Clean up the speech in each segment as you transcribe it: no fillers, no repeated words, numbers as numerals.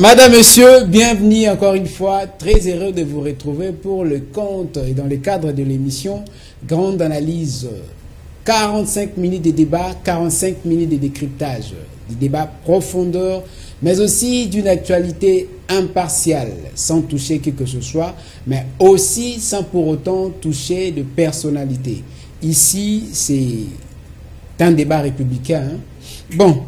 Madame, Monsieur, bienvenue encore une fois. Très heureux de vous retrouver pour le compte et dans le cadre de l'émission Grande Analyse. 45 minutes de débat, 45 minutes de décryptage, du débat profondeur, mais aussi d'une actualité impartiale, sans toucher qui que ce soit, mais aussi sans pour autant toucher de personnalité. Ici, c'est un débat républicain. Hein? Bon.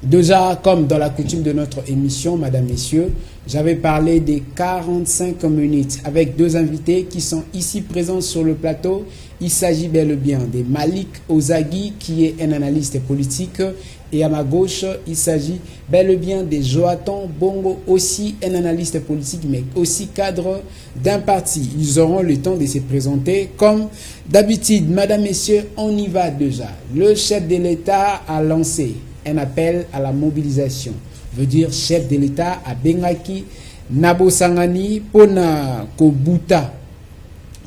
Déjà, comme dans la coutume de notre émission, Madame, Messieurs, j'avais parlé des 45 minutes avec deux invités qui sont ici présents sur le plateau. Il s'agit bel et bien de Malik Ozagui, qui est un analyste politique. Et à ma gauche, il s'agit bel et bien de Joatan Bongo, aussi un analyste politique, mais aussi cadre d'un parti. Ils auront le temps de se présenter. Comme d'habitude, Madame, Messieurs, on y va déjà. Le chef de l'État a lancé un appel à la mobilisation. Veut dire chef de l'État à Bengaki, Nabo Sangani, Pona Kobuta.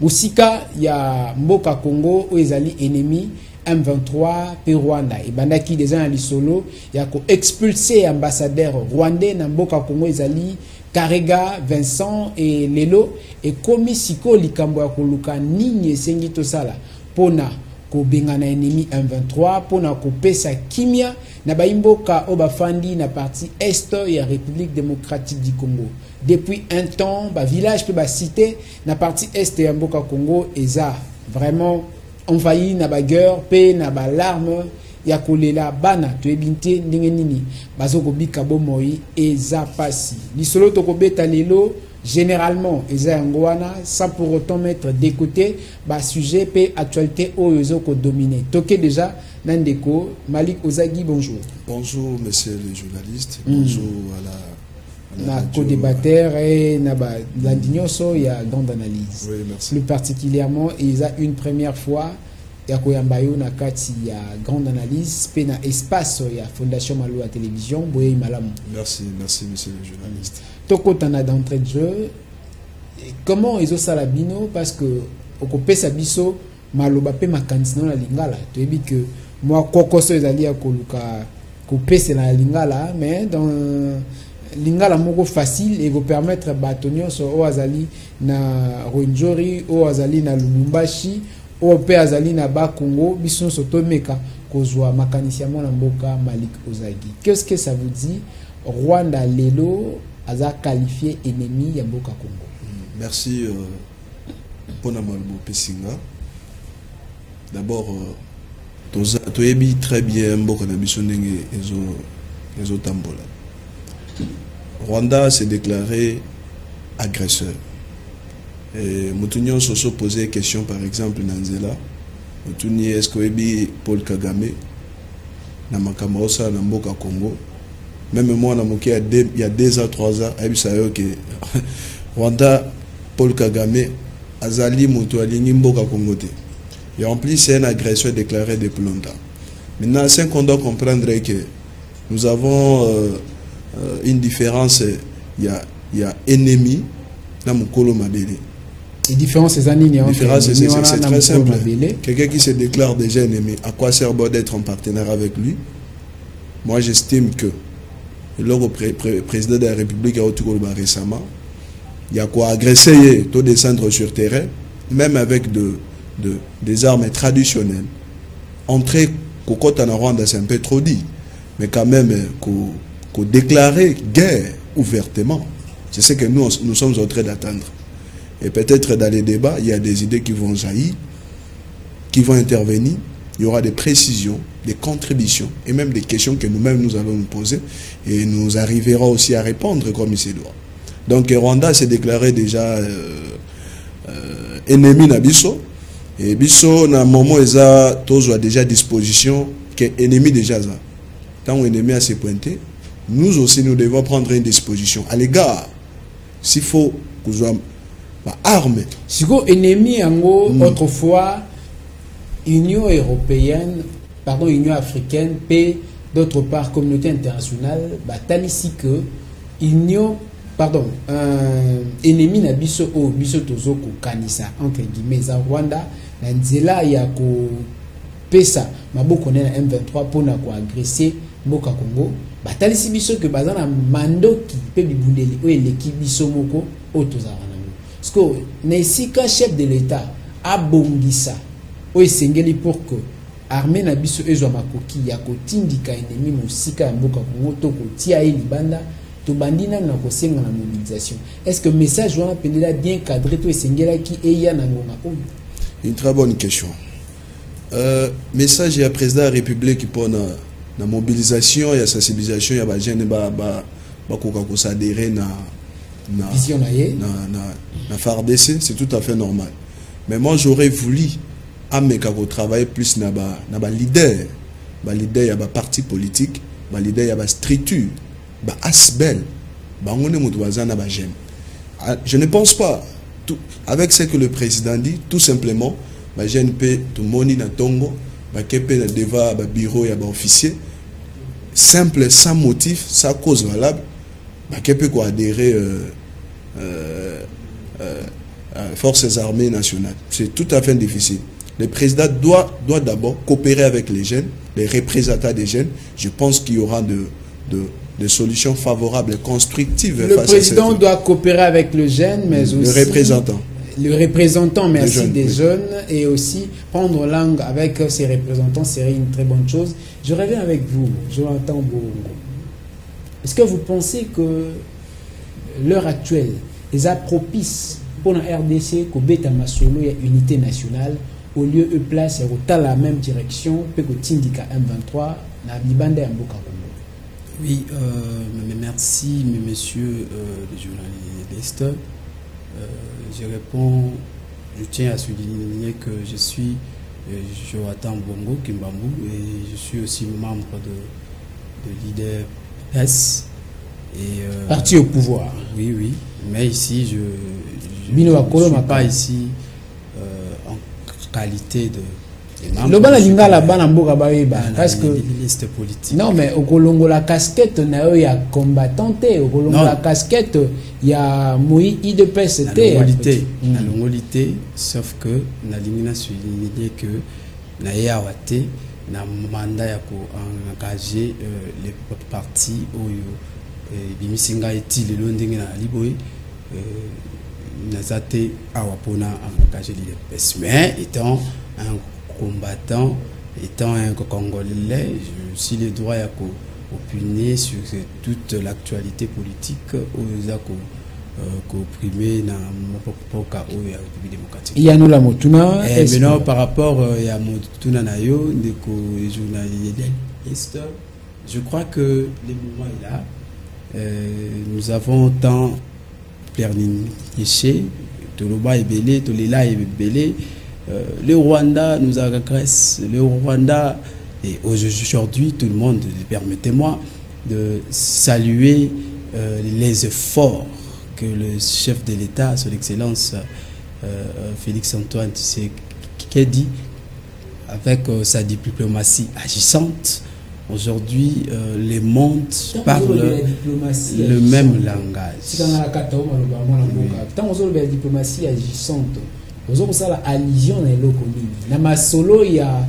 Musika, il y a Mboka Congo, où ils allaient ennemis, M23, puis Rwanda. Et Bandaki, des gens solo, il y a expulsé ambassadeur rwandais, dans Mboka Congo, ils allaient Karega, Vincent et Lelo, et komi siko likambo ya koluka nini sengito sala, Pona Bengana ennemi M23 pour na kopesa kimia na baimboka obafandi na partie est ya République démocratique du Congo. Depuis un temps, ba village peut ba cité na partie est ya mboka Congo eza vraiment envahi na ba guerre pe na ba larme ya kolela bana to ebinte ndenge nini bazoko bika bomoi eza pasi. Lisolo to kobeta lelo généralement, sans pour autant mettre de côté le sujet et actualité où ils ont dominé. Toké déjà, Nandeko, Malik Ozagui, bonjour. Bonjour, monsieur le journaliste. Bonjour à la co-débatteur et l'Andignoso, il y a grande analyse. Oui, merci. Plus particulièrement, il y a une première fois, il y a Koyambayo Nakati, il y a grande analyse, puis il y a espace, il y a Fondation Malo à télévision, Boye Malam. Merci, merci, monsieur le journaliste. Toko tana d'entrée de jeu, comment ils ont ça la bino parce que au copé sabiso maloba pe makanisi na lingala tu dis que moi kokoso ezali ya koluka copé c'est na lingala mais dans lingala moko facile et vous permettre batonio so o azali na Rwenzori o azali na Lubumbashi o pe azali na ba Congo biso so tomeka kozwa makanisi ya mona mboka Malik Ozagui. Qu'est-ce que ça vous dit Rwanda lelo a qualifié ennemi ya mboka Congo? Merci pour Namalbo Pessinga. D'abord, tu as très bien mboka na biso ndenge ezo tambola. Rwanda s'est déclaré agresseur. Et Moutounion se posait question par exemple Nanzela. Moutouni est-ce que Paul Kagame na makamaosa na mboka Congo? Même moi, il y a 2 ans, 3 ans, que Rwanda, Paul Kagame, Azali, Moutouali, Mboka Kongote. Et en plus, c'est un agresseur déclaré depuis longtemps. Maintenant, c'est qu'on doit comprendre que nous avons une différence. Il y a ennemi, dans mon colo Mabélé. Les différences, c'est très simple. Quelqu'un qui se déclare déjà ennemi, à quoi sert d'être en partenaire avec lui? Moi, j'estime que le président de la République a autour récemment, il y a quoi agresser, tout descendre sur terrain, même avec des armes traditionnelles. Entrer au côté en Rwanda, c'est un peu trop dit, mais quand même, qu'on déclarer guerre ouvertement, c'est ce que nous sommes en train d'attendre. Et peut-être dans les débats, il y a des idées qui vont jaillir, qui vont intervenir. Il y aura des précisions, des contributions et même des questions que nous-mêmes nous allons nous poser et nous arriverons aussi à répondre comme il se doit. Donc Rwanda s'est déclaré déjà ennemi na biso et biso na moment eza tozo déjà disposition que ennemi déjà ça. Tant ennemi a se pointé, nous aussi nous devons prendre une disposition à l'égard s'il faut que nous soyons armés. Si vous ennemi autrefois Union européenne, pardon, Union africaine, paix, d'autre part, communauté internationale, ici que Union, pardon, ennemi na biso o biso tozoko kanisa entre guillemets à Rwanda, na nzela ya ko pesa maboko na M23 pour na ko agresser mboka Congo batalisi biso que bazana mandoki pe bibundeli o eleki biso moko otozana nango parce que na esika chef de l'état abongisa o esengeli pour que armée na biso ezwa makoki ya kotindika ennemi mosika ya mboka Kongo to kotia ye libanda to bandina na kosenga na mobilisation. Est-ce que message wana pendela bien cadré to esengela ki eya na ngonga oyo? Une très bonne question. Message ya président de la République pour la mobilisation et la sensibilisation ya ba jeune ba koka ko s'adhérer na vision na FARDC, c'est tout à fait normal. Mais moi j'aurais voulu ameka ko travailler plus na ba leader ya ba parti politique, ba leader ya ba structure, ba asbel, ba ngone mutu bazana ba jeune. Je ne pense pas avec ce que le président dit, tout simplement ba jeune pe tout moni na tongo ba kepe na deva ba bureau ya ba officier simple, sans motif, sans cause valable, ba kepe ko adhérer forces armées nationales. C'est tout à fait difficile. Le président doit d'abord coopérer avec les jeunes, les représentants des jeunes. Je pense qu'il y aura de solutions favorables et constructives. Le président doit coopérer avec le jeune, mais aussi le représentant, merci, des jeunes, et aussi prendre langue avec ces représentants serait une très bonne chose. Je reviens avec vous, Jonathan Bongo. Est-ce que vous pensez que l'heure actuelle est propice pour la RDC qu'au bêta masolo et unité nationale au lieu de place à la même direction que Tindika M23 na Bibanda et Mboka Kongo? Oui, merci, messieurs les journalistes. Je réponds, je tiens à souligner que je suis Jonathan Bongo Kimbambu et je suis aussi membre de l'IDPS. Parti au pouvoir. Oui, oui. Mais ici, je ne suis pas ici en qualité de... Le bana linga la bana mboka baeba parce que liste politique. Non mais au kolongo la casquette na yo ya combattante, au kolongo la casquette ya moi IDPS na longolité sauf que na lingina souligner que na yawate na mandat ya ko engager les partis oyo bimisinga eti le ndenge na liboy nazate awapona engager l'IDPS mais étant un combattant, étant un Congolais, j'ai aussi le droit à opiner sur toute l'actualité politique opprimée dans mon cas où il y a République démocratique. Il y a nous la Motuna. Maintenant, par rapport à Motuna Nayo, les journalistes, je crois que le moment est là. Nous avons tant pleurniché, Toloba est belé, Tolela est belé. Le Rwanda nous agresse, le Rwanda, et aujourd'hui tout le monde, permettez-moi de saluer les efforts que le chef de l'État, son Excellence Félix-Antoine Tshisekedi, avec sa diplomatie agissante, aujourd'hui le monde parle le même langage. Tant la diplomatie agissante, vous avez la allusion dans le na masolo ya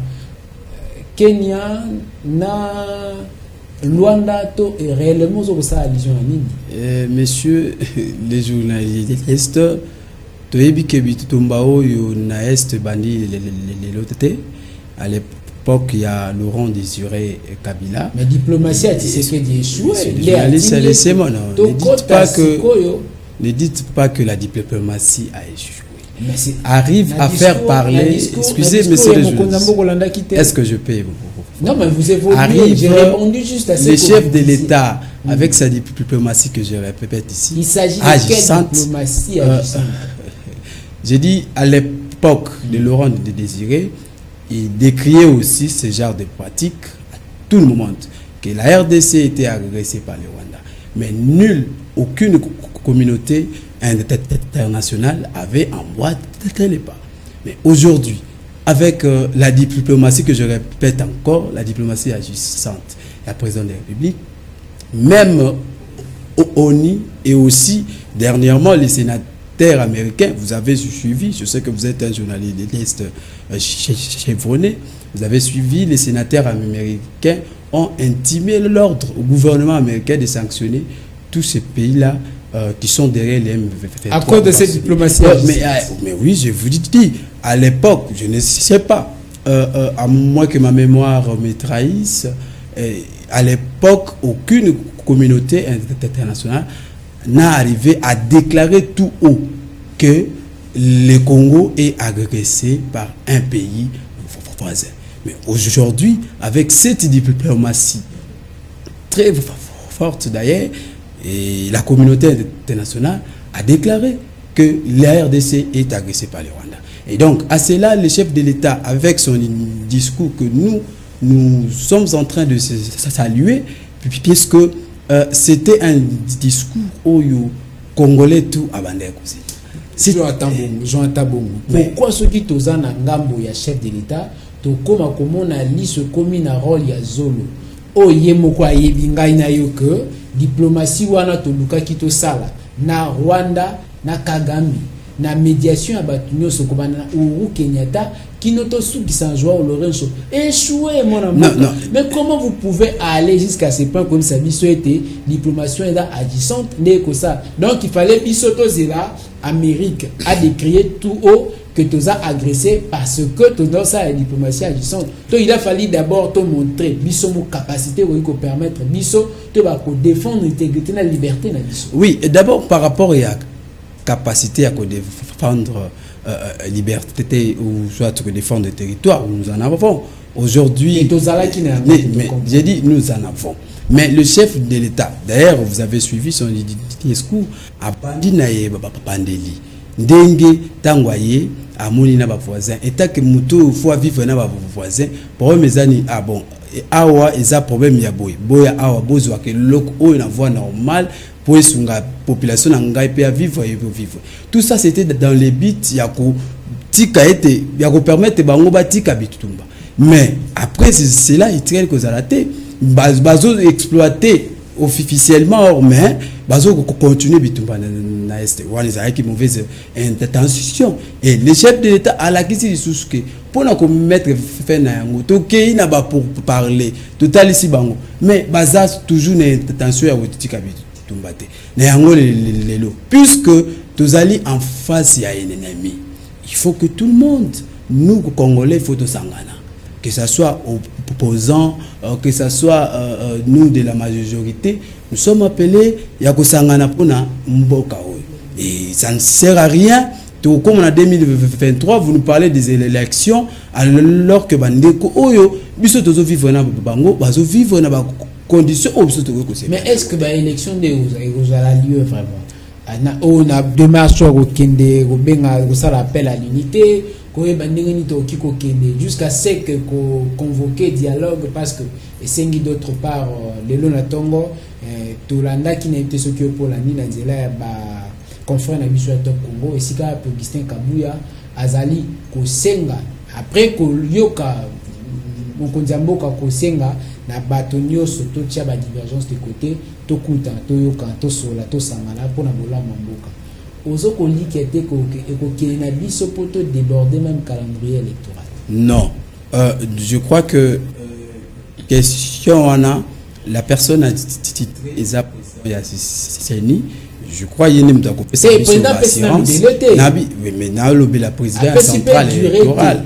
Kenya na Luanda to réellement vous avez allusion à nini? Messieurs les journalistes, to ebike bitumbao yo na est bandi les loteté à l'époque il y a Laurent Désiré Kabila. Mais diplomatie a Tshisekedi échoué. Ne dites pas que la diplomatie a échoué. Arrive à faire parler. Excusez, monsieur le juge. Est-ce que je peux vous? Non, mais vous évoluez. J'ai répondu juste à ce le chef de l'État, avec sa diplomatie que je répète ici, il s'agit de quelle diplomatie agissante? J'ai dit à l'époque de Laurent Désiré, il décriait aussi ce genre de pratique à tout le monde, que la RDC était agressée par le Rwanda. Mais aucune communauté internationale avait en boîte de pas. Mais aujourd'hui, avec la diplomatie que je répète encore, la diplomatie agissante, la présidente de la République, même au ONU et aussi dernièrement les sénateurs américains, vous avez suivi, je sais que vous êtes un journaliste chevronné, vous avez suivi, les sénateurs américains ont intimé l'ordre au gouvernement américain de sanctionner tous ces pays-là qui sont derrière les M23. À cause de cette diplomatie. Mais oui, je vous dis, à l'époque, je ne sais pas, à moins que ma mémoire me trahisse, à l'époque, aucune communauté internationale n'a arrivé à déclarer tout haut que le Congo est agressé par un pays voisin. Mais aujourd'hui, avec cette diplomatie très forte d'ailleurs, et la communauté internationale a déclaré que la RDC est agressée par le Rwanda. Et donc, à cela, le chef de l'État, avec son discours que nous sommes en train de saluer, puisque c'était un discours où les Congolais tout abandonné. Jean Tabongo. Pourquoi ceux qui sont en ngambo ya chef de l'État, to koma komona liste komi na rôle ya Zolo. O yemoko ayebinga ina yo que diplomatie wana to luka kito sala na Rwanda na Kagame na médiation abatunyo sokobana Uhuru Kenyatta qui noto sous qui s'en joie Lorenzo échoué mon amour. Non. Mais comment vous pouvez aller jusqu'à ce point comme ça biso était diplomatie là agissante n'est que ça. Donc il fallait biso to zela Amérique a décrié tout haut que tu as agressé parce que tu as ça la diplomatie agissante. Donc il a fallu d'abord te montrer biso mo capacité pour permettre biso te va défendre l'intégrité la liberté na biso. Oui, et d'abord par rapport à capacité à défendre liberté ou soit de défendre le territoire, nous en avons aujourd'hui. Mais j'ai dit nous en avons. Mais le chef de l'État, d'ailleurs vous avez suivi son discours, a bandi na Pandeli. Ndenge tangwaye amoni na ba voisin et tant que muto faut vivre na ba voisin pour mes amis ah bon awa eza problème ya boya awa bozwa que loko o na voie normale pour sunga population na ngai pe vivre et vivre. Tout ça c'était dans les buts ya ko tika été ya ko permettre bango batika bitutumba. Mais après c'est là il tire que zalaté bazo exploiter officiellement mais bazo continuer bitumba na est one is avec mauvaise intention et le chef de l'État a la question sous que pour na ko mettre fait na yango to ke ina ba pour parler total ici bango mais baza toujours na intention ya otika bitumba te na yango lelo puisque tous allons en face ya un ennemi il faut que tout le monde nous Congolais faut to sangana que ça soit opposants, que ça soit nous de la majorité, nous sommes appelés à Kosangana Pona Mboka. Et ça ne sert à rien. Tout comme en 2023, vous nous parlez des élections, alors que Bandeko Oyo, biso tozo vivre na bango, bazo vivre na ba conditions mais est-ce que ba élection de a lieu vraiment? On a démarche au Kende, au Benga, au ça l'appel à l'unité. Jusqu'à ce que convoquer dialogue parce que et d'autre part les lona tongo Tolanda qui n'a été ce que pour la nina nzela ba confrère na biso top Congo et sika Augustin Kabuya azali ko senga après ko yoka mokonzamboka ko senga na batonyo soto tia ba divergence de côté to kuta to yoka to sola to sangana pour na bola mamboka. Déborder même calendrier électoral. Non, je crois que question on a la personne a titré je crois qu'il y a une c'est président mais la présidence centrale électorale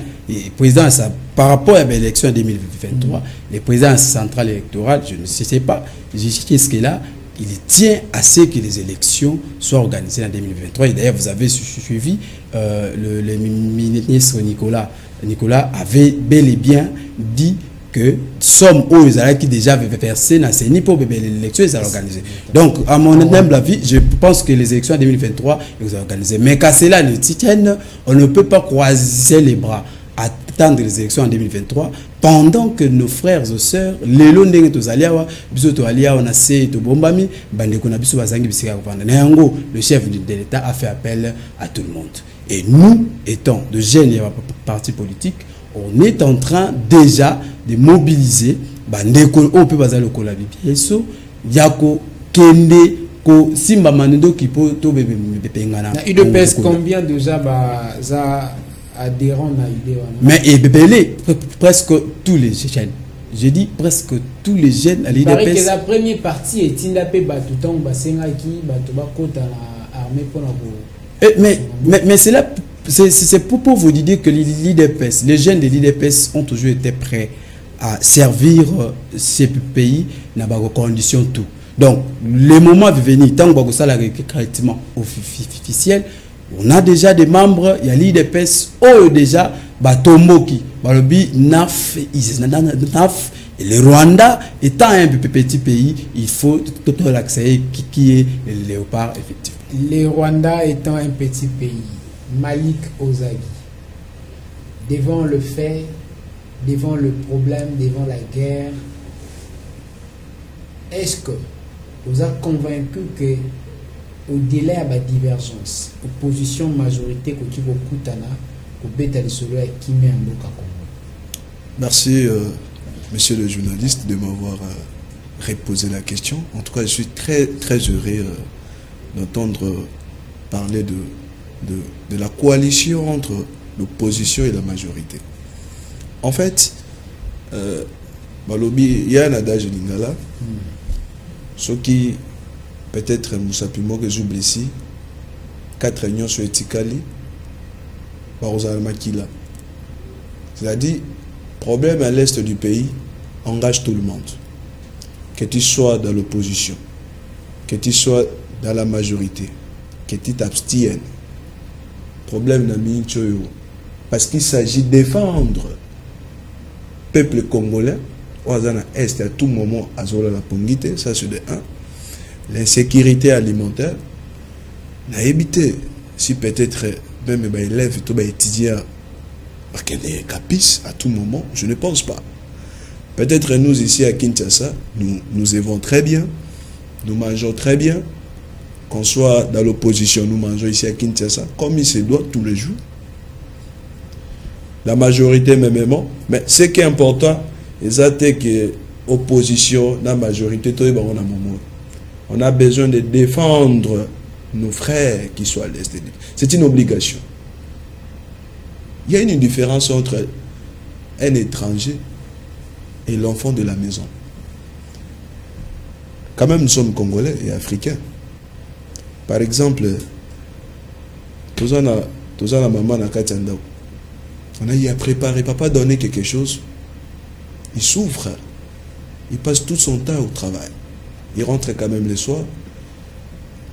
président par rapport à l'élection 2023 les présidents centrales électorales je ne sais pas ce qu'il a. Il tient à ce que les élections soient organisées en 2023. Et d'ailleurs, vous avez suivi le ministre Nicolas avait bel et bien dit que somme aux qui déjà versé dans ces niveaux pour l'élection ils organisées. Donc, à mon humble avis, je pense que les élections en 2023 sont organisées. Mais qu'à cela ne tienne, on ne peut pas croiser les bras. Attendre les élections en 2023 pendant que nos frères et sœurs les londres tous aliawa biso to alia on a sé to bombami bandeko na biso bazangi bisika kovanda na yango le chef de l'État a fait appel à tout le monde et nous étant de jeunes partis politiques on est en train déjà de mobiliser bandeko on peut bazalo kolabi biso yako kende ko simba manendo qui peut to bebe pengana il pèse combien déjà za adhérents à l'idée. Mais et presque tous les jeunes j'ai dit presque tous les jeunes à l'IDPS. Il paraît que la première partie est Tindapé Batouton, Basengaki, Batobakota, l'armée pour la. Mais c'est là, c'est pour vous dire que l'IDPS, les jeunes de l'IDPS ont toujours été prêts à servir ces pays dans des conditions tout. Donc, le moment est venu, tant que ça recrutement officiel, on a déjà des membres, il y a l'IDPS, déjà, Batomoki, Balobi, NAF, et le Rwanda étant un petit pays, il faut tout l'accès qui est le léopard, effectivement. Le Rwanda étant un petit pays, Malik Ozagi, devant le fait, devant le problème, devant la guerre, est-ce que vous êtes convaincu que au-delà de la divergence, opposition majorité que tu vas merci, monsieur le journaliste, de m'avoir reposé la question. En tout cas, je suis très heureux d'entendre parler de la coalition entre l'opposition et la majorité. En fait, il y a un adage de Lingala, ce qui peut-être Moussapimo que j'oublie ici, 4 réunions sur Etikali, c'est-à-dire, problème à l'est du pays engage tout le monde. Que tu sois dans l'opposition, que tu sois dans la majorité, que tu t'abstiennes. Problème n'a mis parce qu'il s'agit de défendre le peuple congolais, est à tout moment à Zola la Pongite, ça c'est de 1. L'insécurité alimentaire, n'a évité, si peut-être même les élèves et les étudiants capis à tout moment, je ne pense pas. Peut-être nous ici à Kinshasa, nous vivons très bien, nous mangeons très bien, qu'on soit dans l'opposition, nous mangeons ici à Kinshasa, comme il se doit tous les jours. La majorité même, mais ce qui est important, c'est que l'opposition, la majorité, on a besoin de défendre nos frères qui sont à l'est. C'est une obligation. Il y a une différence entre un étranger et l'enfant de la maison. Quand même, nous sommes Congolais et Africains. Par exemple, tous la maman na Katianda. On a eu à préparer, papa donner quelque chose. Il souffre. Il passe tout son temps au travail. Il rentre quand même le soir.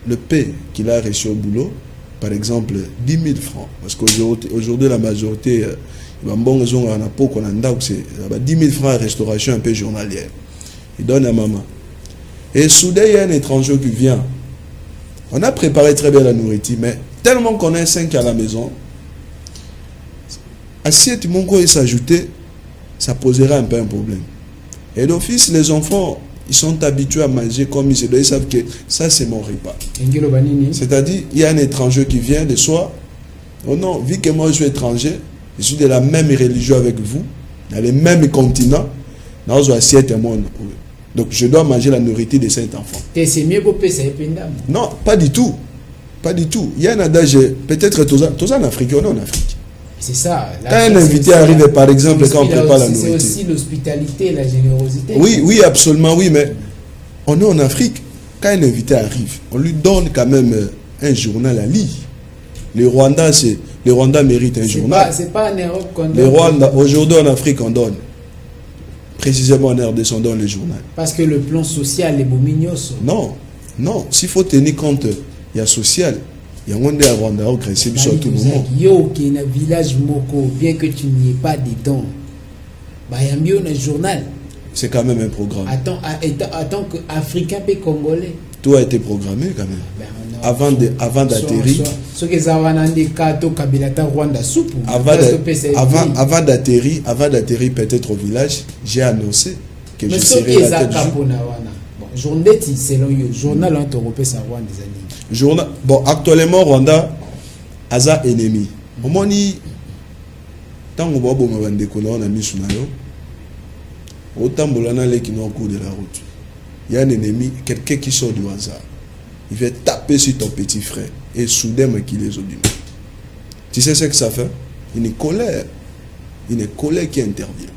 Le paie qu'il a reçu au boulot, par exemple, 10 000 francs. Parce qu'aujourd'hui, la majorité, il y a 10 000 francs à restauration un peu journalière. Il donne à maman. Et soudain, il y a un étranger qui vient. On a préparé très bien la nourriture, mais tellement qu'on a 5 à la maison, assiette mon corps s'ajouter, ça posera un peu un problème. Et d'office, les enfants, ils sont habitués à manger comme ils se doivent. Ils savent que ça, c'est mon repas. C'est-à-dire, il y a un étranger qui vient le soir. Oh non, vu que moi, je suis étranger, je suis de la même religion avec vous, dans les mêmes continents, dans une assiette à mon. Donc, je dois manger la nourriture de cet enfant. C'est mieux pour payer. Non, pas du tout. Pas du tout. Il y a un adage, peut-être tous en Afrique, on est en Afrique. C'est ça. Quand un invité arrive, par exemple, quand on prépare la nourriture. C'est aussi l'hospitalité, la générosité. Oui, oui, absolument, oui, mais on est en Afrique. Quand un invité arrive, on lui donne quand même un journal à lire. Le Rwanda mérite un journal. C'est pas en Europe qu'on donne. Le Rwanda, aujourd'hui en Afrique, on donne. Précisément en RDC, on donne le journal. Parce que le plan social est bomignos. Non, non. S'il faut tenir compte, il y a social. Il y a un monde à Rwanda qui est sur tout le monde. Yo, qui est un village moko, bien que tu n'y aies pas dedans, il y a mieux un journal. C'est quand même un programme. Attends qu'Africain et Congolais. Tout a été programmé quand même. Avant d'atterrir. Avant d'atterrir peut-être au village, j'ai annoncé que je serai la tête du journée, selon le journal européen, ça Rwanda des années. Journal. Bon, actuellement, Rwanda a un ennemi. Au moins, tant que on a mis sous autant de qui au cours de la route. Il y a un ennemi, quelqu'un qui sort du hasard. Il va taper sur ton petit frère et soudain qu'il est au du. Tu sais ce que ça fait? Une colère. Une colère qui intervient.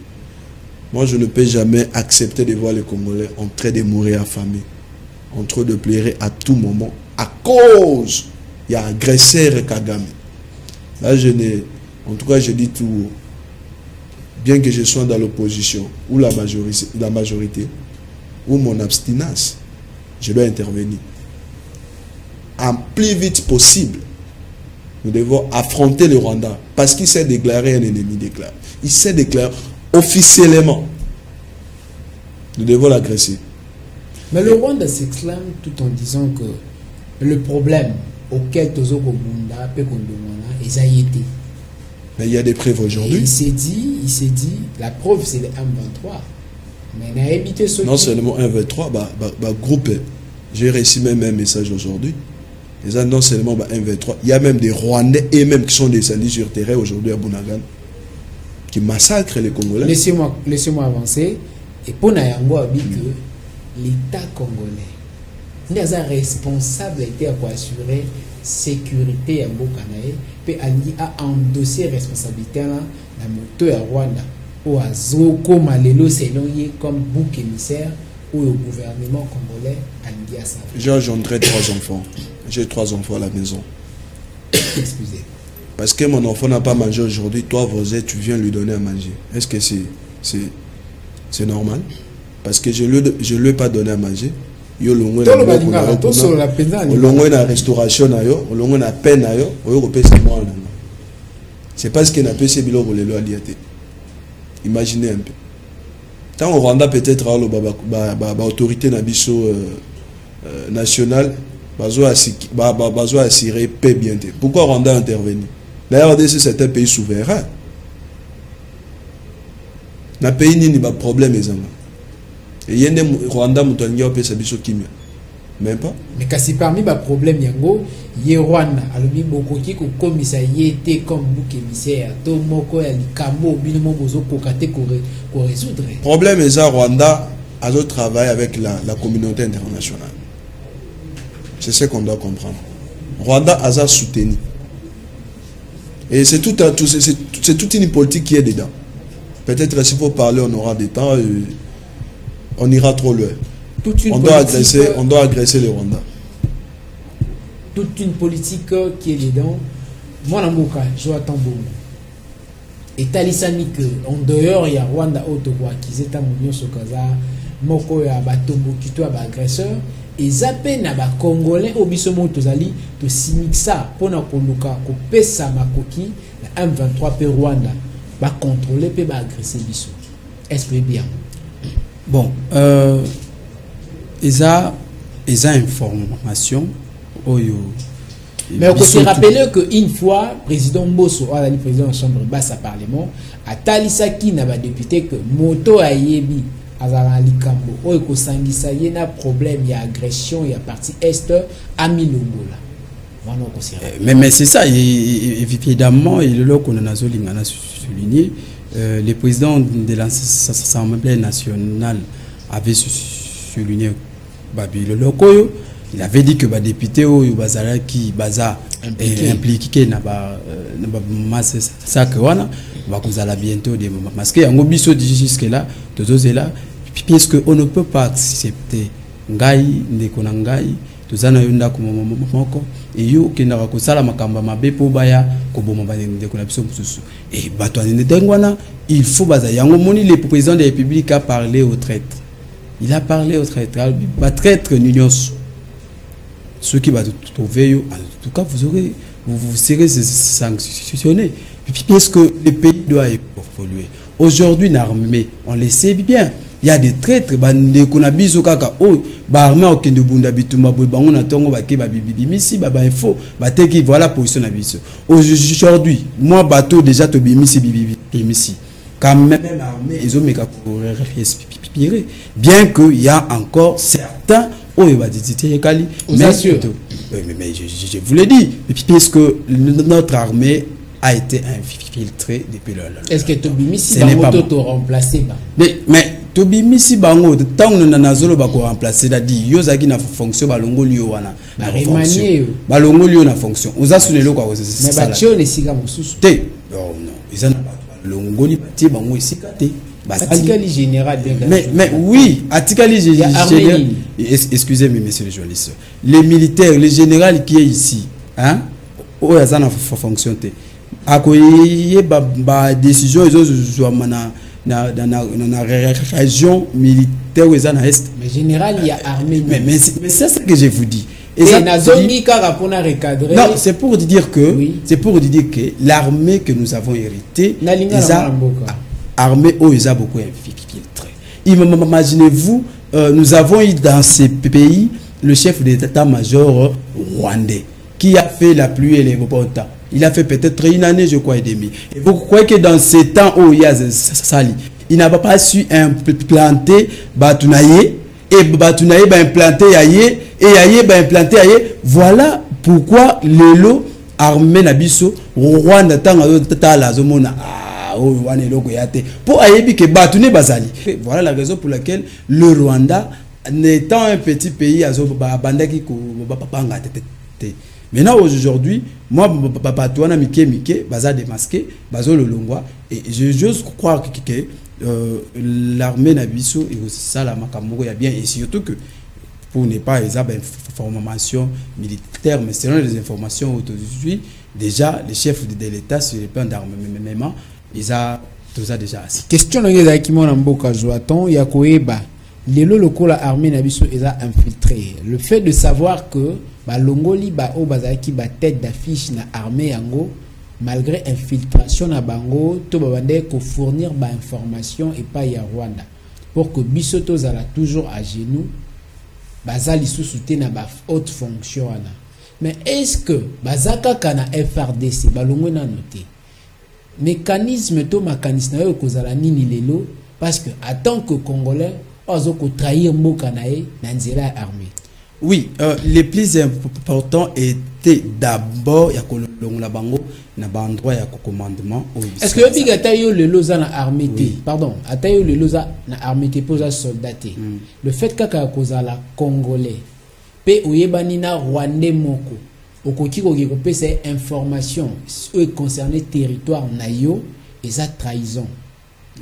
Moi, je ne peux jamais accepter de voir les Congolais en train de mourir affamés, en train de pleurer à tout moment, à cause il y a agresseur Kagame. Là, en tout cas, je dis tout, bien que je sois dans l'opposition ou la majorité, ou mon abstinence, je dois intervenir. En plus vite possible, nous devons affronter le Rwanda parce qu'il s'est déclaré un ennemi déclaré. Il s'est déclaré officiellement. Nous devons l'agresser. Mais le Rwanda s'exclame tout en disant que le problème auquel Tozo Kobunda peut condamner est Zaïté. Mais il y a des preuves aujourd'hui. Il s'est dit, la preuve c'est le M23. Mais il a évité ce non seulement M23, groupe, j'ai reçu même un message aujourd'hui. Non seulement M23, il y a même des Rwandais et même qui sont descendus sur terrain aujourd'hui à Bunagan, qui massacrent les Congolais. Laissez-moi avancer. Et pour Nayango a dit que l'État congolais n'est pas responsable pour assurer sécurité à Bokanae, puis a endossé responsabilité dans la moto à Rwanda, ou à Zoko Malelo, c'est comme bouc émissaire, ou au gouvernement congolais à l'Indiasa. J'ai engendré 3 enfants. J'ai 3 enfants à la maison. Excusez. Parce que mon enfant n'a pas mangé aujourd'hui, toi, Vosé, tu viens lui donner à manger. Est-ce que c'est normal? Parce que je ne lui ai pas donné à manger. Yo longo na restauration na yo, longo na peine na yo, oyo kopesa moi na. C'est parce que na pese biloko lelo aliate. Imaginez un peu. Tant au Rwanda peut-être ba autorité na biso nationale bazo assurer paix bien. Pourquoi Rwanda intervenir? La RDC c'est un pays souverain. Na pays ni ba problème ezanga. Et il y a des Rwanda qui ont fait kimia. Même pas. Mais si parmi les problèmes, il y a Rwanda, il y a un commissaire qui comme bouc émissaire, tout le monde a un cambo, il y a un résoudre. Le problème est que Rwanda a travaillé avec la communauté internationale. C'est ce qu'on doit comprendre. Rwanda a soutenu. Et c'est toute une politique qui est dedans. Peut-être s'il faut parler, on aura des temps. On ira trop loin. On doit agresser le Rwanda. Toute une politique qui est dedans. Moi, je attends beaucoup. Et Talisani, en dehors, il y a Rwanda, Otokwa, qui est à Mounion Sokaza, Moko, ya Batombo, qui est agresseur. Et Zapen, na Congolais, Obisomo, Tozali, de Simixa, Pona Koluka, Kopesa Makoki, la M23 P Rwanda, va contrôler, va agresser Biso. Est-ce que bien? Bon, ils ont information. Mais on peut se rappeler qu'une fois, le président Mbosso, le président de la Chambre basse à Parlement, a Talisaki n'a pas député que Moto a yebi à Likambo. Ou que Sangisa y a problème, il y a agression, il y a partie est à Milongola. Mais c'est ça, évidemment, et le qu'on a souligné. Le président de l'Assemblée nationale avait souligné il avait dit que les députés qui sont impliqués dans le massacre vont bientôt des parce que jusque là puisque on ne peut pas accepter ngai ndeko ngai tozana yonda ko moko et yo ki na ko sala makamba mabe po baya ko boma ba ndeko na biso mususu et bato ne tengwana il faut baza yango moni le président de la République a parlé aux traîtres. Il a parlé aux traîtres. Ba traître nyonso ceux qui va trouver en tout cas vous serez sanctionnés parce que le pays doit évoluer. Aujourd'hui l'armée on le sait bien. Il y a des traîtres, bande konabiso kaka oh armée au kende bunda bituma boy bango na tongo ba ke ba bibi misi ba info ba teki voilà position na biso. Aujourd'hui, moi bateau déjà to bimisi bibi misi. Quand même l'armée ils ont méga pour respirer bien que il y a encore certains oh ba dit kali mais je vous l'ai dit parce que notre armée a été infiltrée depuis le est-ce que Tobimisi Bango te remplacé mais Tobimisi Bango tant que nazolo ba ko remplacer da di yozaki na fonction balongo lio wana na remanier balongo lio na fonction oza sunelo kwa mais ba tio le siga mosusu te non ils en balongo ni tie bango esika te Atikali général. Mais oui, Atikali général. Excusez-moi, monsieur le journaliste. Les militaires, les généraux qui est ici, hein, où ils ont fonction. À quoi ba décision ils ont dans la région militaire où ils ont est. Mais général, il y a armée. Mais c'est ce que je vous dis. Et non, c'est pour dire que l'armée que nous avons héritée, armée où ils ont beaucoup infiltré. Imaginez-vous, nous avons eu dans ces pays le chef d'état-major rwandais qui a fait la pluie et les beaux temps. Il a fait peut-être une année, je crois, et demie. Et vous croyez que dans ces temps où il y a Sali, il n'a pas su implanter Batunaye, et Batunaye va implanter Yaye, et Yaye va implanter Yaye. Voilà pourquoi l'élo armé Nabiso, Rwanda Tala Zomona. Pour Ayebi que Batuné Bazali. Voilà la raison pour laquelle le Rwanda, n'étant un petit pays, a Bandaki maintenant aujourd'hui, moi, papa, toi, na mike, baza démasqué, bazo le longwa, et j'ose croire que l'armée Nabiso et aussi ça la makamoko y a bien, et surtout que pour ne pas les informations militaires, mais selon les informations aujourd'hui, déjà les chefs de l'État sur les plans d'armement, ils ont tout ça déjà assis. Question de qui mon amboka joaton, yakoeba. Les locaux la armée Nabiso ils ont infiltré. Le fait de savoir que Longoli ba o bazaki ba tête d'affiche na armée yango malgré infiltration na bango to babande ko fournir ba information et pas ya Rwanda pour que bisoto zala toujours à genoux bazali sous-souté na ba haute fonction ana. Mais est-ce que bazaka kana FRDC balongo na noté mécanisme to mécanisme na yo kozala nini lelo parce que en tant que Congolais ozo ko trahir mboka na ye na nzela ya armée. Oui, les plus importants étaient d'abord ya kolongola bango na bandroit ya commandement. Est-ce que biga tayo le loza na armée pardon, atayo le loza na armée posa soldaté. Le fait kaka kozala congolais pe oyebani na rwandais moko okoki ko pesa information concernant territoire na yo et sa trahison.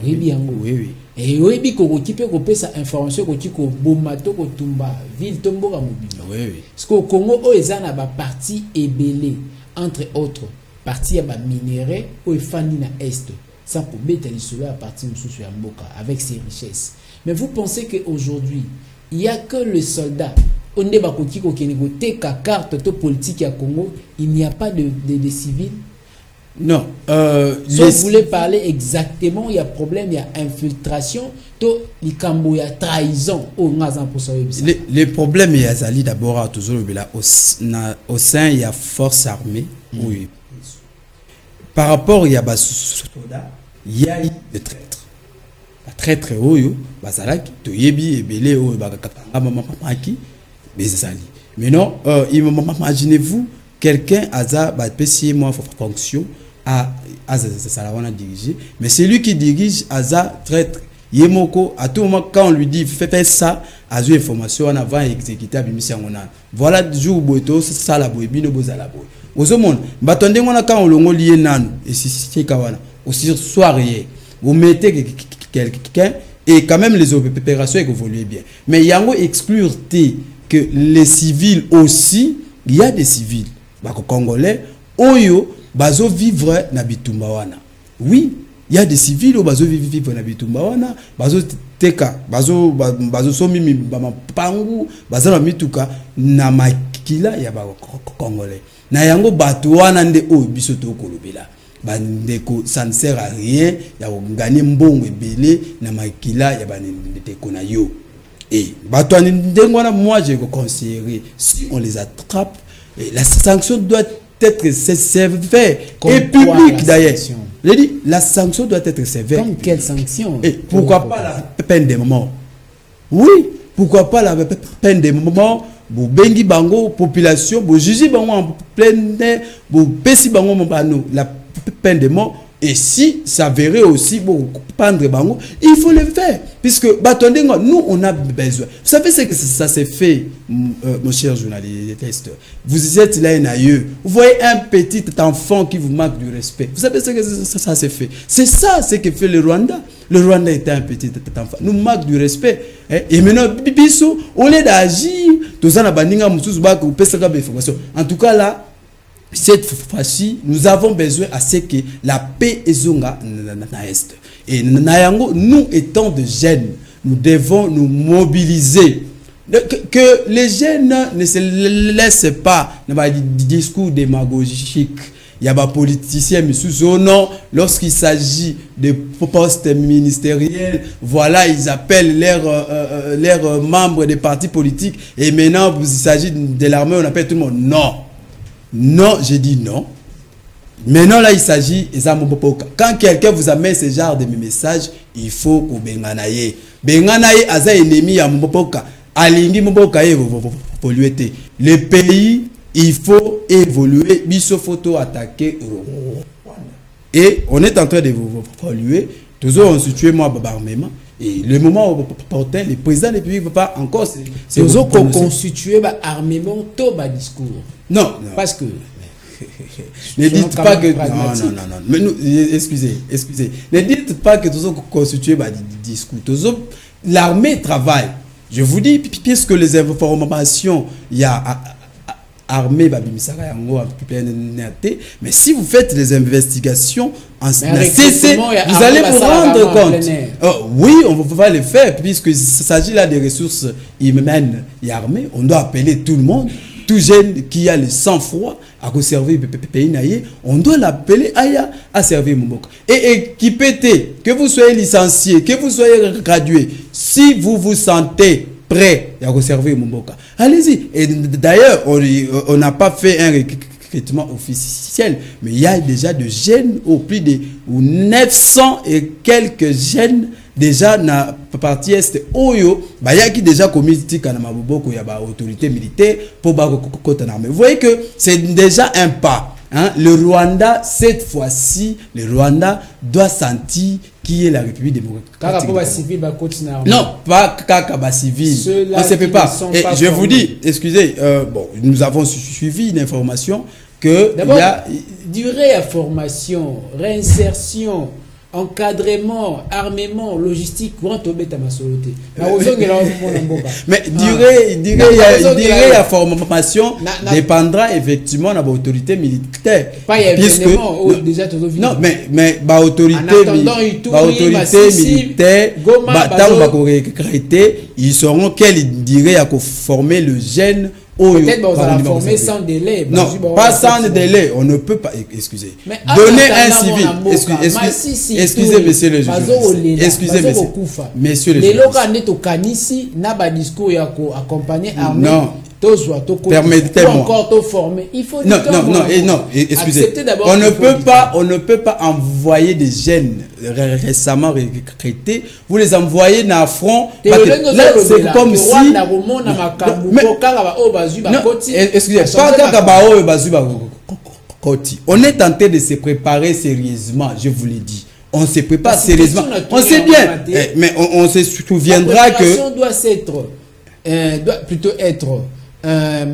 Oui, bien. Oui. Et oui, qui peut couper sa information qui ko bomato ko tumba ville tombo ka mobile. Oui. Parce qu'au Congo o ezana ba partie ebelé entre autres partie ya ba minerai o efandi na est sans pour beta lisolo à partie mususu ya mboka avec ses richesses. Mais vous pensez que aujourd'hui il y a que le soldat on ne ba ko kiko kenego te ka carte to politique ya Congo, il n'y a pas de civils. Non. Si vous voulez parler exactement, il y a problème, il y a infiltration, il y a trahison. Les problèmes, il y a d'abord toujours au sein, il y a force armée. Oui. Par rapport, il y a il y a des traîtres. Les traîtres, mais non, imaginez-vous, quelqu'un a payé moi fonction à diriger, mais c'est lui qui dirige Aza traître. Yemoko, à tout moment, quand on lui dit fais ça, à une information en avant exécutable, voilà du jour où ça la boue, bino boza la boue. Aux hommes, battondé on a quand on le lié nan, et si kawana, aussi soirée, vous mettez quelqu'un, et quand même les opérations évoluent bien. Mais yango exclure que les civils aussi, il y a des civils. Bako Congolais, oyo bazo vivre na bitumba wana. Oui, il y a des civils au bazo vivre na bitumba wana, bazo teka, bazo somi bama pangu, bazo na mituka na makila ya ba Congolais. Na yango batu wana nde o biso to kolobela. Bandeko ça ne sert à rien ya gagner mbongo ebele na makila ya bandeko na yo. Et batu ndengwana moi je conseillerais si on les attrape. Et la sanction doit être sévère et publique d'ailleurs. La sanction doit être sévère. Comme quelle sanction? Et pourquoi pas la peine de mort? Oui, pourquoi pas la peine de mort? Bo bengi bango population, bo juger bango en plein air, bo pesi bango mobano la peine de mort Et si ça verrait aussi, bon, prendre bango, il faut le faire. Puisque, nous, on a besoin. Vous savez ce que ça s'est fait, mon cher journaliste. Vous êtes là, vous voyez un petit enfant qui vous manque du respect. Vous savez ce que ça s'est fait. C'est ça ce que fait le Rwanda. Le Rwanda était un petit enfant. Nous manque du respect. Et maintenant, au lieu d'agir, en tout cas là, cette fois-ci, nous avons besoin à ce que la paix est zonga na est. Et nous étant de jeunes, nous devons nous mobiliser. Que les jeunes ne se laissent pas dans des discours démagogiques. Il y a des politiciens, mais sous non, lorsqu'il s'agit de postes ministériels, voilà, ils appellent leurs membres des partis politiques. Et maintenant, il s'agit de l'armée, on appelle tout le monde. Non. Non, j'ai dit non. Maintenant, là, il s'agit, quand quelqu'un vous amène ce genre de messages, il faut que Benganaye. Benganaye, aza ennemi à Mbopoka. Alingi Mbopoka, évoluer. Le pays, il faut évoluer. Biso photo attaquer. Et on est en train d'évoluer. Toujours, on se tue, moi, armement. Et le moment opportun, le président de la République ne peut pas encore c'est constituer armement tout bas discours. Non, parce que ne dites pas que non. Mais nous, excusez. Ne dites pas que tous constituer bas discours. L'armée travaille. Je vous dis, puisque les informations, il y a armée, mais si vous faites les investigations en CC, vous allez vous rendre compte. Oui, on va le faire, puisque s'agit là des ressources humaines et armées. On doit appeler tout le monde, tout jeune qui a le sang-froid à servir le pays naïe, on doit l'appeler à servir Mboka. Et équipez, que vous soyez licencié, que vous soyez gradué, si vous vous sentez prêt à servir Mboka, allez-y. Et d'ailleurs, on n'a pas fait un recrutement officiel, mais il y a déjà de jeunes, au plus de 900 et quelques jeunes déjà na partie est oyo ba yaki déjà community kana maboko ya ba autorité militaire pour ba kota na. Vous voyez que c'est déjà un pas. Hein? Le Rwanda, cette fois-ci, le Rwanda doit sentir qui est la République démocratique. Non, pas Kaka civil. On ne se peut pas. Et je vous dis, excusez, bon, nous avons suivi une information que d'abord, il y a durée à formation, réinsertion, encadrement, armement, logistique, mais durée à formation dépendra effectivement de l'autorité militaire. Non, mais l'autorité militaire, ils sauront quelle durée à former le jeune. Peut-être qu'on va la former sans délai. Non, pas sans délai. On ne peut pas. Excusez. Donner un civil. Excusez, monsieur le juge. Excusez, monsieur le juge. Non. Permettez-moi. Il faut non, excusez. On ne peut pas envoyer des jeunes récemment recrutés. Vous les envoyez dans le front. Là, c'est comme si. Excusez, on est tenté de se préparer sérieusement, je vous l'ai dit. On se prépare sérieusement. On sait bien, mais on se souviendra que. Doit plutôt être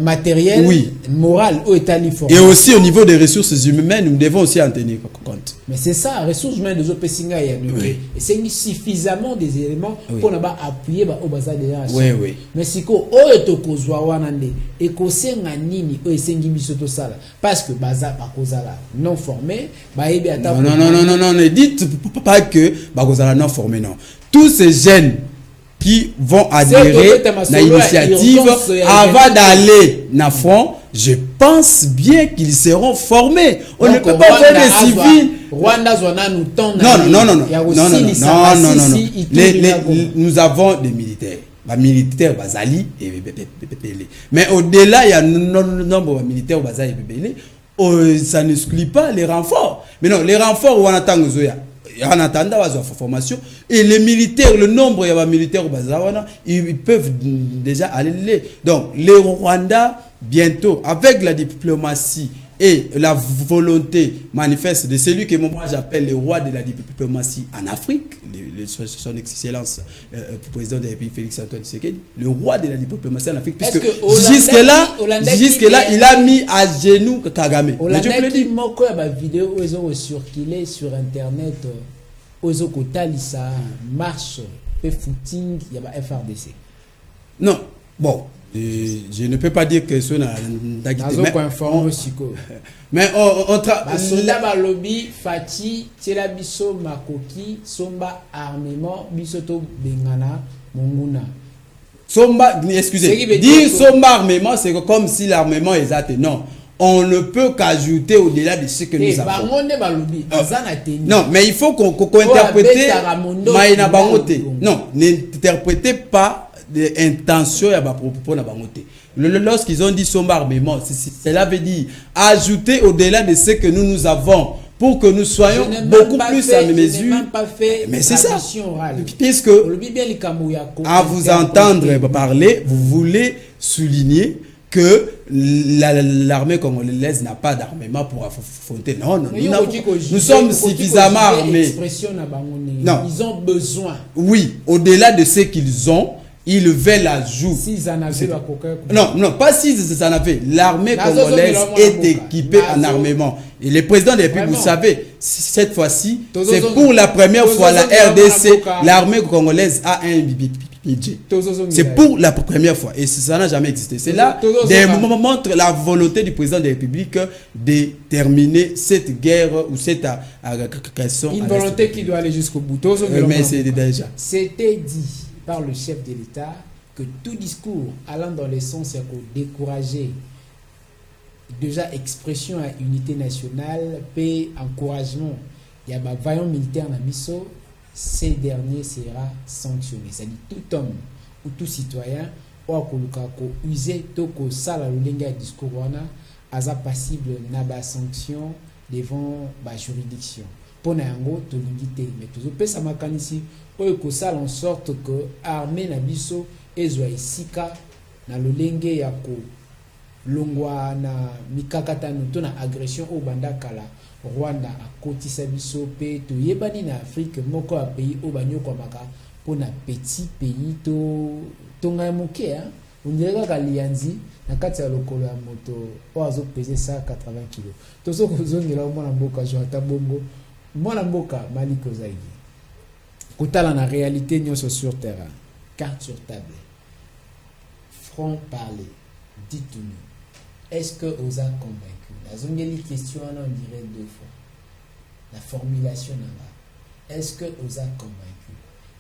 matériel, oui, moral ou état uniforme. Et aussi au niveau des ressources humaines, nous devons aussi en tenir compte. Mais c'est ça, ressources humaines de Zopesinga et et c'est suffisamment des éléments pour appuyer au bazar déjà. Oui. Mais si ko o etokozwa wanande et ko senga nini o esengi bisoto sala parce que bazar ba kozala non formé, ba ebi ata. Non, ne dites pas que ba kozala non formé, non. Tous ces jeunes qui vont adhérer à l'initiative avant d'aller dans le front, je pense bien qu'ils seront formés. On ne peut pas faire des civils. Non. Nous avons des militaires. Les militaires Bazali et Bébélé. Mais au-delà, il y a un nombre de militaires Bazali et Bébélé. Ça n'exclut pas les renforts. Mais non, les renforts, on attend en attendant la formation, et les militaires, le nombre de militaires ils peuvent déjà aller. Donc, les Rwandais, bientôt, avec la diplomatie et la volonté manifeste de celui que moi j'appelle le roi de la diplomatie en Afrique, son excellence président de la République Félix Antoine Tshisekedi, le roi de la diplomatie en Afrique, puisque jusque-là, il a mis à genoux Kagame. Mais je peux le dire. Il y a des vidéos qui ont circulé sur Internet, ils ont marche, footing, il y a FRDC. Non, bon. Je ne peux pas dire que ce n'est mais on travaille. Lobby, Fati, Telabiso, Makoki, Somba, armement, Bisoto, Bengana, Monguna. Somba, excusez, dire Somba armement, c'est comme si l'armement est athée. Non, on ne peut qu'ajouter au-delà de ce que nous avons. Non, mais il faut qu'on interprète. Non, n'interprétez pas d'intention à propos de la lorsqu'ils ont dit sombre armement, cela veut dire ajouter au-delà de ce que nous avons pour que nous soyons beaucoup plus à mesure. Mais c'est ça. Puisque à vous entendre parler, vous voulez souligner que l'armée congolaise n'a pas d'armement pour affronter. Non, non, nous sommes suffisamment armés. Non. Ils ont besoin. Oui, au-delà de ce qu'ils ont, ils veulent l'ajout. Non, non, pas s'ils en avaient. L'armée congolaise est équipée en armement. Et le président de la République, vous savez, cette fois-ci, c'est pour la première fois la RDC, l'armée congolaise a un budget. C'est pour la première fois. Et ça n'a jamais existé. C'est là montre la volonté du président de la République de terminer cette guerre ou cette agression. Une volonté qui doit aller jusqu'au bout. Mais c'est déjà. C'était dit par le chef de l'État que tout discours allant dans le sens pour décourager déjà expression à unité nationale, paix, encouragement, il y a un vaillant militaire dans Misso, ces derniers sera sanctionné. C'est-à-dire tout homme ou tout citoyen ou à user toko sala lulenga discours wana aza passible na sanction devant la juridiction. Pour nango to limité mais toujours pesa makanisi oyo ko sala en sorte que armée na biso ezwa isika na lolenge ya ko longwa na mikakatano to na agression au bandakala Rwanda akotisa biso pe to yebani na Afrique moko a pays au banyo kwa maka pour na petit pays to ngai moke hein on dirait ka lianzi na kati ya lokolo ya moto o azo peser 180 kg to so ko zongela mwana mboka jo ata bongo mwana mboka Maliko Zaidi kotala na réalité nyonso sur terrain carte sur table franc parler dites-nous est-ce que vous a convaincu la zongeli question on dirait deux fois la formulation là est-ce que vous a convaincu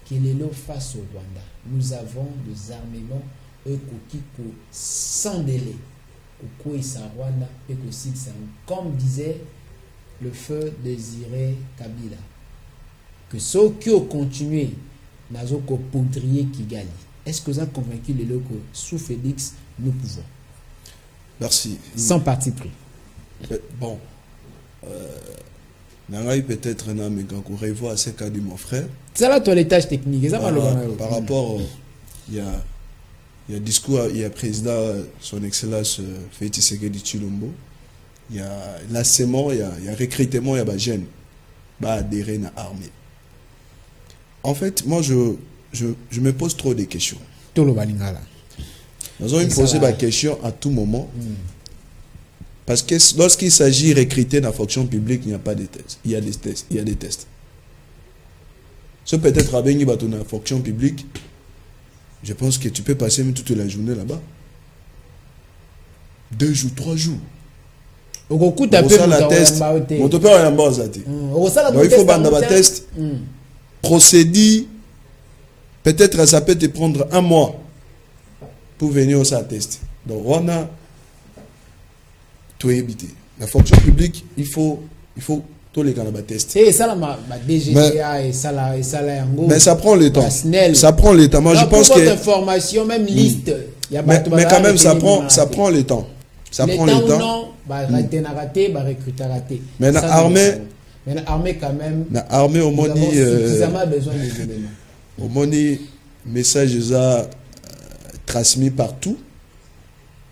qu'il est là face au Rwanda nous avons des armements sans délai au quoi ça Rwanda et que si ça comme disait le feu Désiré Kabila que ceux qui ont continué n'ont qu'au poudrier Kigali. Est-ce que vous avez convaincu les locaux sous Félix nous pouvons? Merci. Sans parti pris. Bon, peut-être qu'on revoit ce qu'a dit mon frère. C'est là toilettage technique. Par rapport, il y a discours, il y a président, son excellence Félix Tshisekedi Tshilombo. Il y a lancement, il y a recrutement, il y a des jeunes qui adhérent à l'armée. En fait, moi, je me pose trop de questions. Nous allons me poser des questions à tout moment. Parce que lorsqu'il s'agit de recruter dans la fonction publique, il n'y a pas de tests. Il y a des tests. Il y a des tests. Ce peut-être avec dans la fonction publique, je pense que tu peux passer toute la journée là-bas. 2 jours, 3 jours. Il faut un test. Procédure. Peut-être ça peut te prendre 1 mois pour venir au test. Donc on a tout évité. La fonction publique, il faut tous les cas de test. Et ça la DGA et ça la mais ça prend le temps. Ça prend le temps. Moi je pense que information même liste. Mais quand même ça prend le temps. Ça prend le temps. Mais l'armée quand même. L'armée au moins suffisamment besoin des éléments. Au moins message transmis partout.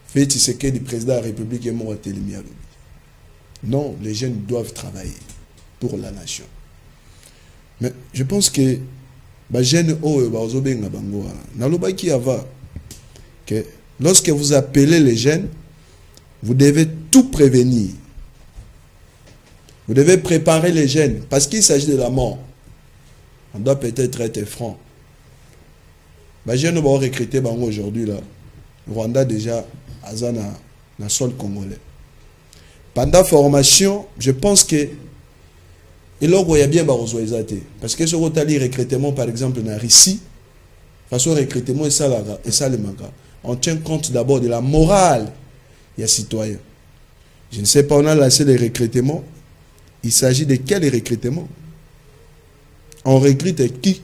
Fait ce que le président de la République est mort à Télémia. Non, les jeunes doivent travailler pour la nation. Mais je pense que les jeunes, lorsque vous appelez les jeunes, vous devez tout prévenir. Vous devez préparer les jeunes, parce qu'il s'agit de la mort. On doit peut-être être franc. Les jeunes vont recruter aujourd'hui, là. Rwanda déjà, Azana, dans le sol congolais. Pendant la formation, je pense que il y a bien parce que ce recrutement, par exemple, dans Russie, façon recrutement et ça le maga. On tient compte d'abord de la morale des citoyens. Je ne sais pas, on a lancé les recrutements. Il s'agit de quel recrutement? On recrute qui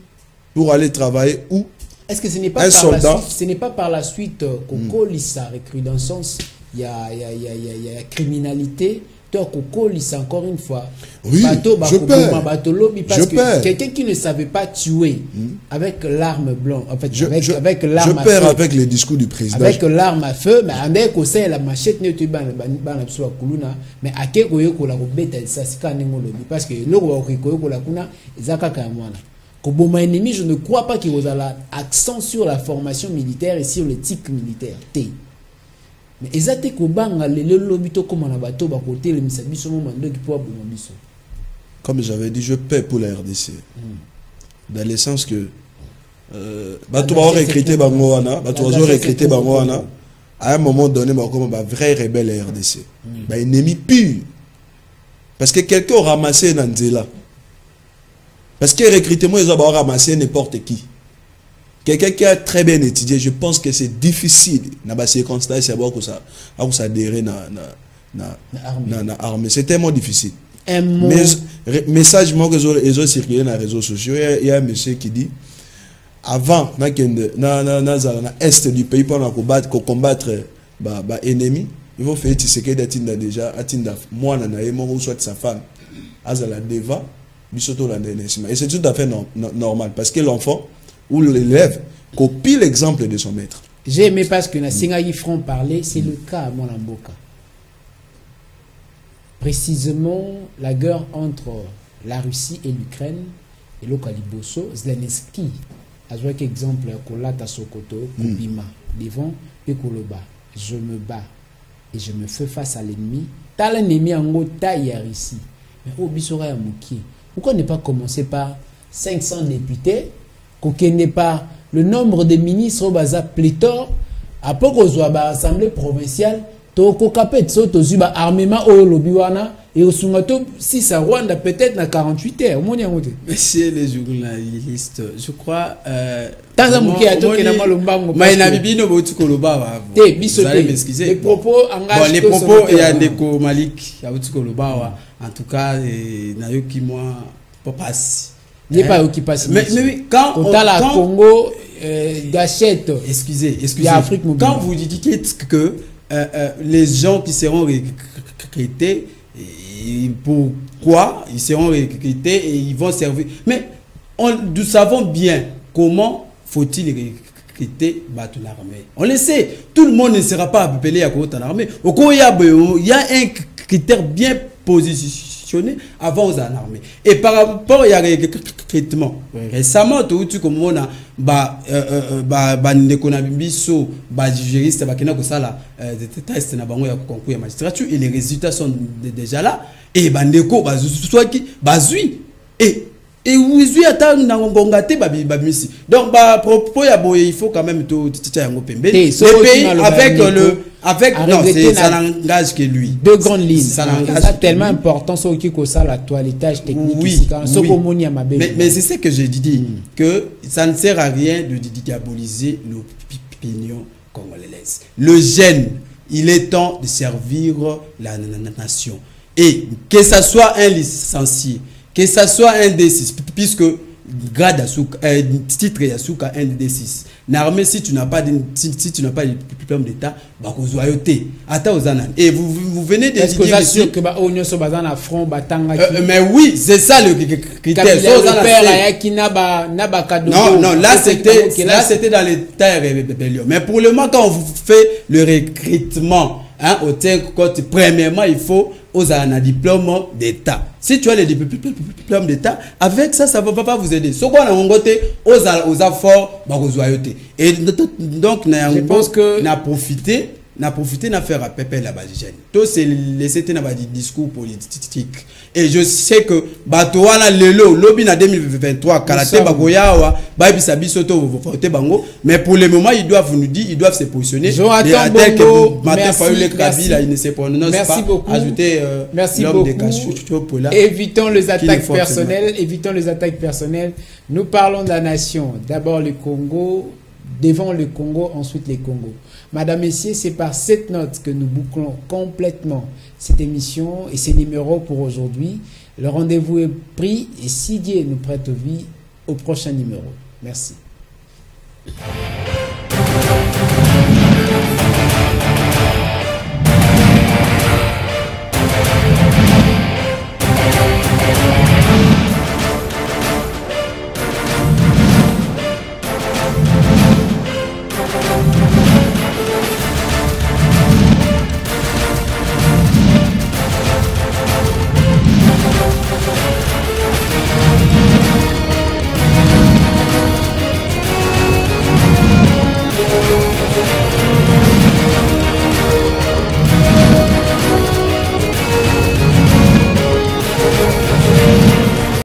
pour aller travailler où? Est-ce que ce n'est pas un soldat? Ce n'est pas par la suite Coco Lissa recrute dans le sens il y a criminalité. Coco Lissa encore une fois. Oui, je perds. Parce que quelqu'un qui ne savait pas tuer avec l'arme blanche, en fait, avec l'arme à feu. Je perds avec les discours du président. Avec l'arme à feu, mais on est conseil la machette ne tu mais à quel ko la bête ça c'est quand parce que le ko la kuna ezaka kamwana. Koboma ennemi, je ne crois pas qu'il y ait l'accent sur la formation militaire et sur l'éthique militaire. Mais ezate kobanga le lobito comme on a bateau ba côté le misabiso momando qui pourra bomobiso. Comme j'avais dit, je paie pour la RDC. Dans le sens que bateau va recruter bangoana, bateau va recruter bangoana. À un moment donné, comme un vrai rebelle RDC, un ennemi pur. Parce que quelqu'un a ramassé Nanzela. Parce que le recrutement, ils ont ramassé n'importe qui. Quelqu'un qui a très bien étudié, je pense que c'est difficile. Dans les circonstances, c'est à ça adhérer dans l'armée. C'est tellement difficile. Mais message moi que ils ont circulé dans les réseaux sociaux, il y a un monsieur qui dit avant dans l'est du pays pour combattre l'ennemi, il faut faire ce qu'il a déjà atteint moi ou soit sa femme azala deva bisoto la. Et c'est tout à fait normal parce que l'enfant ou l'élève copie l'exemple de son maître. J'ai aimé parce que na Singagi front parler, c'est le cas à Molamboka. Précisément la guerre entre la Russie et l'Ukraine et le Kaliboso, Zelensky a joué exemple Kolata Sokoto, Kubima, devant et Koloba. Je me bats et je me fais face à l'ennemi. T'as l'ennemi en gros taille à Russie. Mais au Bissora Mouki, pourquoi ne pas commencer par 500 députés? Qu'on n'est pas le nombre de ministres au Baza pléthore, à peu qu'on soit à l'Assemblée provinciale, to capet to zuba armement au lobiwana et au Sungato, si ça Rwanda peut-être na 48 heures. Monsieur les journalistes, je crois. Vous allez m'excuser. Les propos engagent. Les propos, il y a des Malik, en tout cas, Nayoki, moi, pas passe. Il n'y a pas qui passe. Mais quand on a la Congo, gâchette. Excusez. Quand vous dites que les gens qui seront recrutés, pourquoi ils seront recrutés et ils vont servir. Mais nous savons bien comment faut-il recruter l'armée. On le sait, tout le monde ne sera pas appelé à côté de l'armée. Au coup, il y a un critère bien positionné avant aux armées. Et par rapport à recrutement, récemment, tout comme on a juriste test na bango ya concours ya magistrature et les résultats sont déjà là et bandeko soit qui bazui et oui attend na ngongate babimisi donc propos ya boye il faut quand même tout yango pembe les pays avec non ça n'engage que lui deux grandes lignes ça tellement important ce qui cause ça la toilettage technique oui. Mais c'est ce que j'ai dit que ça ne sert à rien de diaboliser l'opinion congolaise. Le jeune, il est temps de servir la nation. Et que ça soit un licencié, que ça soit un D6, puisque grade titre Yasuka un D6. L'armée, si tu n'as pas de diplôme d'État, bah et vous venez de dire. Est-ce que j'assure que l'Union soit basée en front, mais oui, c'est ça le critère. Non, là c'était dans les terres rébellion. Mais pour le moment, quand on fait le recrutement hein, au côté, premièrement, il faut aux un diplôme d'État. Si tu as les diplômes d'État, avec ça, ça ne va pas vous aider. Ce qu'on a en côté, aux affaires, et donc, je pense que n'a profité n'a faire à Pépé la Badigène. Tout c'est laissé dans des discours politiques. Et je sais que Batouana Lelo, lobby en 2023, Karaté Bagoyawa, Babi Sabi Soto, vous votez Bango. Mais pour le moment, ils doivent nous dire, ils doivent se positionner. Jonathan Bongo, merci beaucoup. Merci beaucoup. Évitons les attaques personnelles. Évitons les attaques personnelles. Nous parlons de la nation. D'abord le Congo, devant le Congo, ensuite les Congos. Madame, Messieurs, c'est par cette note que nous bouclons complètement cette émission et ces numéros pour aujourd'hui. Le rendez-vous est pris et si Dieu nous prête vie, au prochain numéro. Merci.